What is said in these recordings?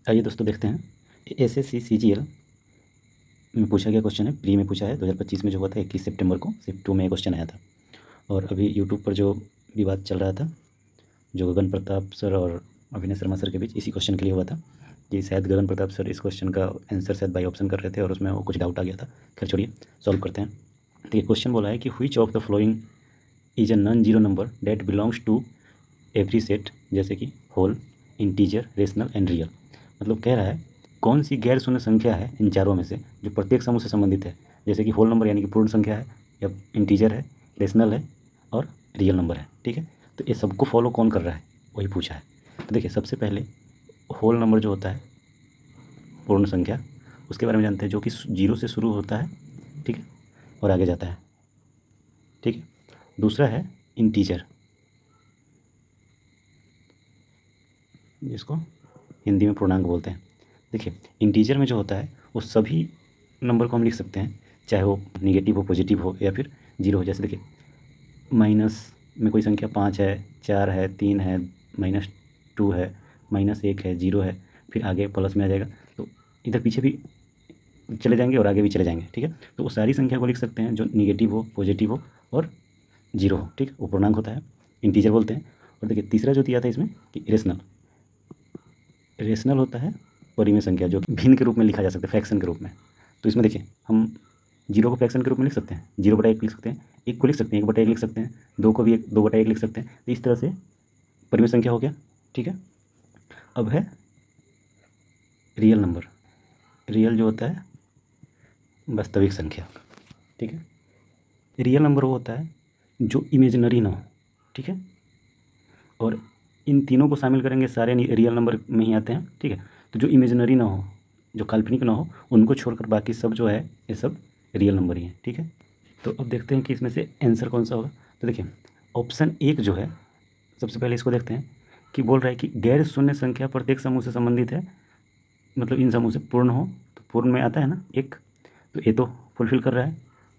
आइए दोस्तों देखते हैं एसएससी सीजीएल में पूछा गया क्वेश्चन है। प्री में पूछा है 2025 में जो हुआ था 21 सितंबर को शिफ्ट 2 में ये क्वेश्चन आया था। और अभी यूट्यूब पर जो विवाद चल रहा था जो गगन प्रताप सर और अभिनय शर्मा सर के बीच, इसी क्वेश्चन के लिए हुआ था कि शायद गगन प्रताप सर इस क्वेश्चन का आंसर शायद बाई ऑप्शन कर रहे थे और उसमें वो कुछ डाउट आ गया था। खैर छोड़िए, सॉल्व करते हैं। तो ये क्वेश्चन बोला है कि which of the following is a non zero number that belongs to every set, जैसे कि whole, integer, rational and real. मतलब कह रहा है कौन सी गैर शून्य संख्या है इन चारों में से जो प्रत्येक समूह से संबंधित है, जैसे कि होल नंबर यानी कि पूर्ण संख्या है, या इंटीजर है, रेशनल है और रियल नंबर है। ठीक है, तो ये सबको फॉलो कौन कर रहा है वही पूछा है। तो देखिए, सबसे पहले होल नंबर जो होता है पूर्ण संख्या, उसके बारे में जानते हैं, जो कि 0 से शुरू होता है, ठीक है, और आगे जाता है। ठीक है, दूसरा है इंटीजर, जिसको हिंदी में पूर्णांक बोलते हैं। देखिए, इंटीजर में जो होता है वो सभी नंबर को हम लिख सकते हैं, चाहे वो निगेटिव हो, पॉजिटिव हो या फिर जीरो हो। जैसे देखिए, माइनस में कोई संख्या 5 है, 4 है, 3 है, -2 है, -1 है, 0 है, फिर आगे प्लस में आ जाएगा। तो इधर पीछे भी चले जाएंगे और आगे भी चले जाएंगे। ठीक है, तो वो सारी संख्या को लिख सकते हैं जो निगेटिव हो, पॉजिटिव हो और जीरो हो। ठीक, वो पूर्णांक होता है, इंटीजर बोलते हैं। और देखिए, तीसरा जो दिया था इसमें कि रेशनल, रेशनल होता है परिमेय संख्या, जो भिन्न के रूप में लिखा जा सकता है, फ्रैक्शन के रूप में। तो इसमें देखिए, हम जीरो को फ्रैक्शन के रूप में लिख सकते हैं, 0/1 लिख सकते हैं, एक को लिख सकते हैं 1/1 लिख सकते हैं, दो को भी 2/1 लिख सकते हैं। तो इस तरह से परिमेय संख्या हो गया। ठीक है, अब है रियल नंबर। रियल जो होता है वास्तविक संख्या। ठीक है, रियल नंबर वो होता है जो इमेजिनरी ना हो। ठीक है, और इन तीनों को शामिल करेंगे, सारे रियल नंबर में ही आते हैं। ठीक है, तो जो इमेजिनरी ना हो, जो काल्पनिक ना हो, उनको छोड़कर बाकी सब जो है ये सब रियल नंबर ही हैं। ठीक है, तो अब देखते हैं कि इसमें से आंसर कौन सा होगा। तो देखिए, ऑप्शन 1 जो है, सबसे पहले इसको देखते हैं कि बोल रहा है कि गैर शून्य संख्या प्रत्येक समूह से संबंधित है, मतलब इन समूह से पूर्ण हो। तो पूर्ण में आता है ना एक, तो ये तो फुलफिल कर रहा है।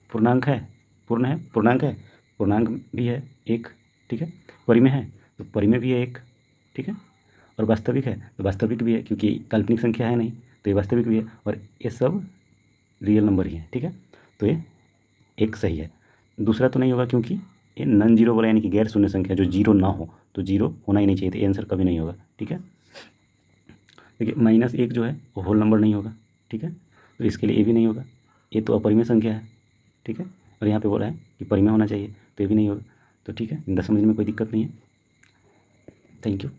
पूर्णांक है, पूर्ण है, पूर्णांक है, पूर्णांक भी है एक। ठीक है, परिमेय है तो परिमेय भी है एक। ठीक है, और वास्तविक है तो वास्तविक भी है, क्योंकि काल्पनिक संख्या है नहीं, तो ये वास्तविक भी है। और ये सब रियल नंबर ही है। ठीक है, तो ये एक सही है। दूसरा तो नहीं होगा, क्योंकि ये नॉन जीरो वाला यानी कि गैर शून्य संख्या जो जीरो ना हो, तो जीरो होना ही नहीं चाहिए, तो ये आंसर कभी नहीं होगा। ठीक है, देखिए, -1 जो है वो होल नंबर नहीं होगा। ठीक है, तो इसके लिए ये भी नहीं होगा, ये तो अपरिमेय संख्या है। ठीक है, और यहाँ पे बोला है कि परिमेय होना चाहिए, तो ये भी नहीं होगा। तो ठीक है, इनका समझने में कोई दिक्कत नहीं है। Thank you.